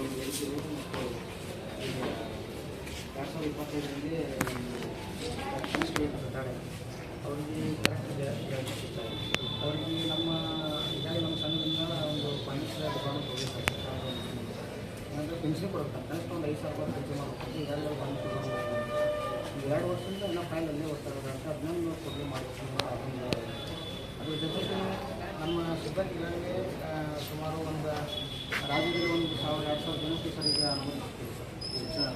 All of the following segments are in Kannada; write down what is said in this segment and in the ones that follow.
ವೈದ್ಯರು ಮತ್ತು 2025ರಲ್ಲಿ ಅವರಿಗೆ ಕರೆಕ್ಟ್ ಸಿಗ್ತಾರೆ. ಅವರಿಗೆ ಈಗಾಗಲೇ ನಮ್ಮ ಸಂಘದಿಂದ ಒಂದು ಫೈನಾನ್ಷಿಯಲ್ ಡಿಪಾರ್ಟ್ಮೆಂಟ್ ಹೋಗಿರ್ತಾರೆ. ಅಂದರೆ ಪೆನ್ಷನ್ ಕೊಡ್ತಾರೆ, ಕನಿಷ್ಠ ಒಂದು 5,000 ರೂಪಾಯಿ ಪೆನ್ಷನ್ ಮಾಡ್ತಾರೆ. ಈಗಾಗಲೇ ಒಂದು 2 ವರ್ಷದಿಂದ ಎಲ್ಲ ಫೈಲಲ್ಲೇ ಓದ್ತಾ ಇರೋದಂತ ಅದನ್ನೊಂದು ಕೊಡುಗೆ ಮಾಡಬೇಕು. ಅದ್ರ ಜೊತೆಗೆ ನಮ್ಮ ಸಿಬ್ಬಂದಿಗಳಿಗೆ ಸುಮಾರು ಒಂದು ರಾಜ್ಯದಲ್ಲಿ 1,000-2,000 ಜನಕ್ಕೆ ಸರಿಗೆ ಅನುಮತಿಸ್ತೀವಿ ಸರ್. ಶಿಕ್ಷಣ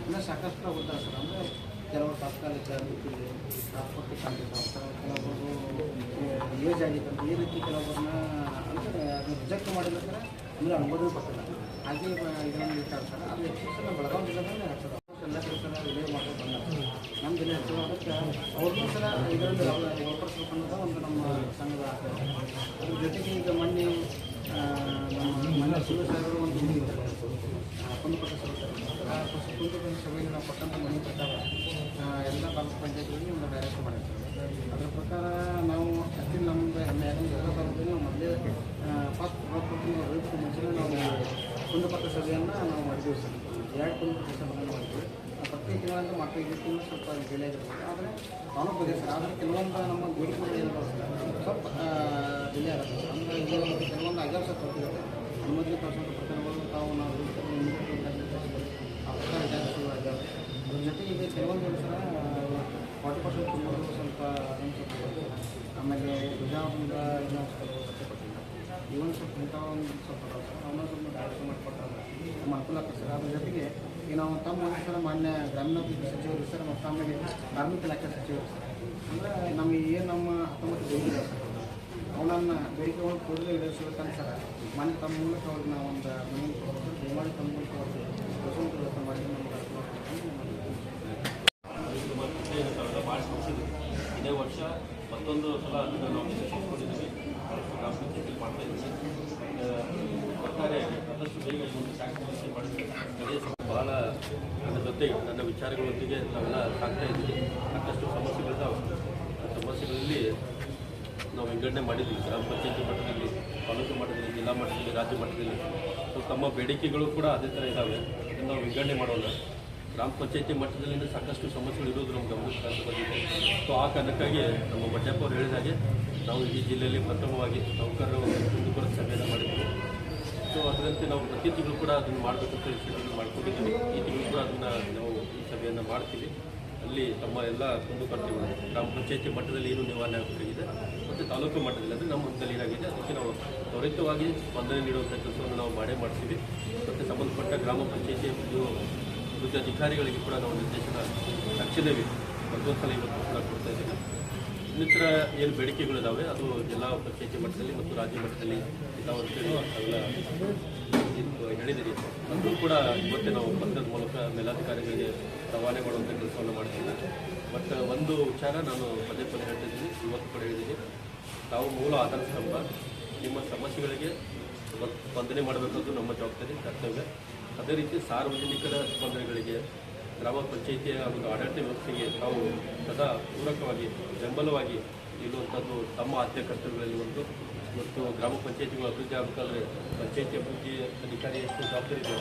ಇನ್ನೂ ಸಾಕಷ್ಟು ಹೋಗ್ತಾರೆ ಸರ್. ಅಂದರೆ ಕೆಲವರು ತಾತ್ಕಾಲಿಕ ವೃತ್ತಿಯಲ್ಲಿ ಟ್ರಾನ್ಸ್ಪೋರ್ಟ್ ಕಾಣ್ತಿರ್ತಾರೆ, ಕೆಲವೊಬ್ಬರು ಏಜ್ ಆಗಿತ್ತು ಈ ರೀತಿ ಕೆಲವೊಬ್ಬರನ್ನ ಅಂದರೆ ಅದನ್ನು ರಿಜೆಕ್ಟ್ ಮಾಡಿದ್ರೆ ಅಂದರೆ ಅನುಮೋದನೆ ಕೊಟ್ಟಿಲ್ಲ. ಹಾಗೆ ಇದನ್ನು ಇರ್ತಾರೆ ಸರ್. ಅದು ಹೆಚ್ಚು ನಮ್ಮ ಬೆಳಗಾವಿ ಜಿಲ್ಲೆಯಲ್ಲಿ ಆಗ್ತದೆ. ಎಲ್ಲ ಕೆಲಸ ರಿಲೀವ್ ಮಾಡ್ಕೊಂಡು ಬಂದ ನಮ್ಮ ಜಿಲ್ಲೆ ಹೆಚ್ಚು ಅದಕ್ಕೆ ಅವ್ರನ್ನೂ ಸಲ ಇದರಲ್ಲಿ ಒಪ್ಪಡಿಸ್ಬೇಕು ಅನ್ನೋದು ಒಂದು ನಮ್ಮ ಸಂಘದ ಆಸೆ. ಅದ್ರ ಜೊತೆಗೆ ಈಗ ಮೊನ್ನೆ ನಮ್ಮ ಶಿವ ಸಾಹೇಬರು ಒಂದು ಕುಂದುಪಟ್ಟ ಸಭೆಯಲ್ಲಿ ನಾವು ಕೊಟ್ಟಂಥ ಮನೆ ಪ್ರಕಾರ ಎಲ್ಲ ತಾಲೂಕು ಪಂಚಾಯತ್ಗಳಲ್ಲಿ ಒಂದು ಡೈರೆಕ್ಟ್ ಮಾಡಿರ್ತೀವಿ. ಅದರ ಪ್ರಕಾರ ನಾವು ಆ್ಯಕ್ಚುಲಿ ನಮ್ಮದು ಹೆಮ್ಮೆ ಯಾಕಂದರೆ ಎಲ್ಲ ತಾಲೂಕಲ್ಲಿ ನಾವು ಮೊದಲೇ ಫಸ್ಟ್ ರೈತರು ಮುಂಚೆನೇ ನಾವು ಕುಂದುಪಟ್ಟ ಸಭೆಯನ್ನು ನಾವು ಮಾಡಿದ್ದೀವಿ ಸರ್. 2 ಕುಂದುಪಟ್ಟ ಸಭೆಯನ್ನು ಮಾಡಿದ್ದೀವಿ. ಪ್ರತಿ ತಿಂಗಳಂತೂ ಮಕ್ಕಳಿಗೆ ಸ್ವಲ್ಪ ಬೆಲೆ ಇರ್ಬೋದು, ಆದರೆ ತಾಲೂಕು ಇದೆ ಸರ್. ಆದರೆ ಕೆಲವೊಂದು ನಮ್ಮ ಬೇಡಿಕೆಗಳು ಏನಿಲ್ಲ ಸ್ವಲ್ಪ ಬೆಲೆ ಆಗುತ್ತೆ. ಅಂದರೆ ಈಗ ಕೆಲವೊಂದು ಆಗ್ಯಾವ ಸರ್ ಕೊಡ್ತಿರುತ್ತೆ. ಅನುಮತಿ ಪರ್ಸೆಂಟ್ ಪ್ರಕರಣಗಳು ತಾವು ನಾವು ಆ ಪ್ರಕಾರ ಜಾಸ್ತಿ ಆಗ್ಯಾವ. ಅದ್ರ ಜೊತೆಗೆ ಈಗ ಕೆಲವೊಂದು ಸಲ 40% ತುಂಬೋದು ಸ್ವಲ್ಪ ಅನುಸರಿಸ್ಬೋದು. ಆಮೇಲೆ ಗುಜರಾತಿಂದ ಇನ್ನೊಂದು ಸ್ವಲ್ಪ ಕೊಟ್ಟಿಲ್ಲ. ಇವನ್ ಸ್ವಲ್ಪ ಇಂಥ ಒಂದು ಸ್ವಲ್ಪ ಅವನ್ನ ಸ್ವಲ್ಪ ಡೈರೆಕ್ಟ್ ಮಾಡಿಕೊಟ್ಟಾಗ ನಮ್ಮ ಅನುಕೂಲ ಆಗ್ತದೆ ಸರ್. ಅದ್ರ ಜೊತೆಗೆ ಈಗ ನಾವು ತಮ್ಮ ಒಂದು ಸಲ ಮಾನ್ಯ ಗ್ರಾಮೀಣಾಭಿವೃದ್ಧಿ ಸಚಿವರು ಸರ್ ಮತ್ತು ಆಮೇಲೆ ಕಾರ್ಮಿಕ ಇಲಾಖೆ ಸಚಿವರು ಸರ್. ಅಂದರೆ ನಮಗೆ ಏನು ನಮ್ಮ 19 ಬೇಡಿಕೆ ಸರ್, ಅವನನ್ನು ಬೇಡಿಕೆಗಳು ಕೂಡಲೇ ಈಡೇರಿಸಬೇಕಂತ ಸರ್ ಮನೆ ತಮ್ಮ ಮೂಲಕ ಅವ್ರನ್ನ ಒಂದು ಮನೆ ಕೊಡೋದು ದಯಮಾಡಿ ತಮ್ಮ ಮೂಲಕ ಅವ್ರಿಗೆ ಪ್ರಸಂಗ ಮಾಡಿ ನಮಗೆ ಇದೇ ವರ್ಷ ಮತ್ತೊಂದು ಸಲ ಅದನ್ನು ನಾವು ಶಿಕ್ಷಿಸ್ಕೊಂಡಿದ್ದೀವಿ. ಗ್ರಾಮ ಪಂಚಾಯತಿ ಮಾಡ್ತಾ ಇದ್ದೀವಿ. ಒಟ್ಟಾರೆ ಆದಷ್ಟು ಬೇಗ ಒಂದು ಟ್ಯಾಕ್ಸ್ ಮಾಡಿದ್ವಿ. ಅದೇ ಬಹಳ ನನ್ನ ಜೊತೆಗೆ ನನ್ನ ವಿಚಾರಗಳೊಂದಿಗೆ ನಾವೆಲ್ಲ ಸಾಕ್ತಾ ಇದ್ದೀವಿ. ಸಾಕಷ್ಟು ಸಮಸ್ಯೆಗಳಿದ್ದಾವೆ. ಸಮಸ್ಯೆಗಳಲ್ಲಿ ನಾವು ವಿಂಗಡಣೆ ಮಾಡಿದ್ದೀವಿ. ಗ್ರಾಮ ಪಂಚಾಯತಿ ಮಟ್ಟದಲ್ಲಿ, ತಾಲೂಕು ಮಟ್ಟದಲ್ಲಿ, ಜಿಲ್ಲಾ ಮಟ್ಟದಲ್ಲಿ, ರಾಜ್ಯ ಮಟ್ಟದಲ್ಲಿ. ಸೊ ತಮ್ಮ ಬೇಡಿಕೆಗಳು ಕೂಡ ಅದೇ ಥರ ಇದ್ದಾವೆ. ಅದನ್ನು ನಾವು ವಿಂಗಡಣೆ ಮಾಡೋಣ. ಗ್ರಾಮ ಪಂಚಾಯತಿ ಮಟ್ಟದಲ್ಲಿಂದ ಸಾಕಷ್ಟು ಸಮಸ್ಯೆಗಳು ಇರೋದು ನಮ್ಮ ಗಮನಕ್ಕೆ ಅಂತ ಬಂದಿದೆ. ಸೊ ಆ ಕಾರಣಕ್ಕಾಗಿ ನಮ್ಮ ಮಂಡ್ಯಪ್ಪ ಅವರು ಹೇಳಿದಾಗೆ ನಾವು ಈ ಜಿಲ್ಲೆಯಲ್ಲಿ ಪ್ರಥಮವಾಗಿ ನೌಕರರ ಒಂದು ಕುಂದುಕೊರತೆ ಸಭೆಯನ್ನು ಮಾಡಿದ್ದೀವಿ. ಸೊ ಅದರಂತೆ ನಾವು ಪ್ರತಿ ತಿಂಗಳು ಕೂಡ ಅದನ್ನು ಮಾಡಬೇಕಂತ ಶೆಡ್ಯೂಲ್ ಮಾಡ್ಕೊಂಡಿದ್ದೀವಿ. ಈ ತಿಂಗಳು ಕೂಡ ಅದನ್ನು ನಾವು ಈ ಸಭೆಯನ್ನು ಮಾಡ್ತೀವಿ. ಅಲ್ಲಿ ತಮ್ಮ ಎಲ್ಲ ಕುಂದುಕೊರತೆಗಳು ಗ್ರಾಮ ಪಂಚಾಯತಿ ಮಟ್ಟದಲ್ಲಿ ಏನು ನಿವಾರಣೆ ಆಗಬೇಕಾಗಿದೆ ಮತ್ತು ತಾಲೂಕು ಮಟ್ಟದಲ್ಲಿ ಅಂದರೆ ನಮ್ಮ ಹಂತದಲ್ಲಿ ಏನಾಗಿದೆ ಅದಕ್ಕೆ ನಾವು ತ್ವರಿತವಾಗಿ ಸ್ಪಂದನೆ ನೀಡುವಂಥ ಕೆಲಸವನ್ನು ನಾವು ಮಾಡೇ ಮಾಡ್ತೀವಿ. ಮತ್ತು ಸಂಬಂಧಪಟ್ಟ ಗ್ರಾಮ ಪಂಚಾಯತಿ ಅಭಿವೃದ್ಧಿ ಅಧಿಕಾರಿಗಳಿಗೆ ಕೂಡ ನಾವು ನಿರ್ದೇಶನ ತಕ್ಷಣವೇ ಮತ್ತೊಂದು ಸಲ ಇವತ್ತು ಕೂಡ ಕೊಡ್ತಾ ಇದ್ದೀವಿ. ಇನ್ನಿತರ ಏನು ಬೇಡಿಕೆಗಳಿದ್ದಾವೆ ಅದು ಜಿಲ್ಲಾ ಪಂಚಾಯತಿ ಮಟ್ಟದಲ್ಲಿ ಮತ್ತು ರಾಜ್ಯ ಮಟ್ಟದಲ್ಲಿ ಇದ್ದಾವಂತೇಳಿ ಅವೆಲ್ಲ ಹೇಳಿದ್ದೀರಿ. ಅದು ಕೂಡ ಇವತ್ತೇ ನಾವು ಪತ್ರದ ಮೂಲಕ ಮೇಲಾಧಿಕಾರಿಗಳಿಗೆ ರವಾನೆ ಮಾಡುವಂಥ ಕೆಲಸವನ್ನು ಮಾಡ್ತೀವಿ. ಬಟ್ ಒಂದು ವಿಚಾರ ನಾನು ಪದೇ ಪದೇ ಹೇಳ್ತಿದ್ದೀನಿ, ಇವತ್ತು ಕೂಡ ಹೇಳಿದ್ದೀನಿ, ತಾವು ಮೂಲ ಆಧಾರ ಸ್ತಂಭ. ನಿಮ್ಮ ಸಮಸ್ಯೆಗಳಿಗೆ ಸ್ಪಂದನೆ ಮಾಡಬೇಕಾದ್ದು ನಮ್ಮ ಜವಾಬ್ದಾರಿ, ಕರ್ತವ್ಯ. ಅದೇ ರೀತಿ ಸಾರ್ವಜನಿಕರ ಸ್ಪಂದನೆಗಳಿಗೆ ಗ್ರಾಮ ಪಂಚಾಯಿತಿಯ ಒಂದು ಆಡಳಿತ ವ್ಯವಸ್ಥೆಗೆ ತಾವು ಸದಾ ಪೂರಕವಾಗಿ ಬೆಂಬಲವಾಗಿ ನಿಲ್ಲುವಂಥದ್ದು ತಮ್ಮ ಆದ್ಯ ಕರ್ತವ್ಯಗಳಲ್ಲಿ ಒಂದು. ಮತ್ತು ಗ್ರಾಮ ಪಂಚಾಯಿತಿಗಳು ಅಭಿವೃದ್ಧಿ ಆಗಬೇಕಾದ್ರೆ ಪಂಚಾಯಿತಿ ಅಭಿವೃದ್ಧಿ ಅಧಿಕಾರಿ ಎಷ್ಟು ಜವಾಬ್ದಾರಿ ಇದೆ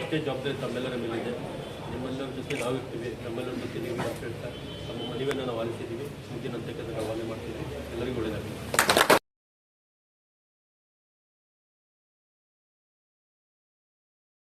ಅಷ್ಟೇ ಜವಾಬ್ದಾರಿ ತಮ್ಮೆಲ್ಲರ ಮೇಲಿದೆ. ನಿಮ್ಮೆಲ್ಲರ ಜೊತೆ ನಾವಿರ್ತೀವಿ, ನಮ್ಮೆಲ್ಲರ ಜೊತೆ ನೀವು ಅಂತ ಹೇಳ್ತಾ ನಮ್ಮ ಮನವಿಯನ್ನು ನಾವು ಆಲಿಸಿದ್ದೀವಿ. ಮುಂದಿನಂತೆ ರವಾನೆ ಮಾಡ್ತೀವಿ. ಎಲ್ಲರಿಗೂ ಒಳ್ಳೆಯದಾಗಲಿ.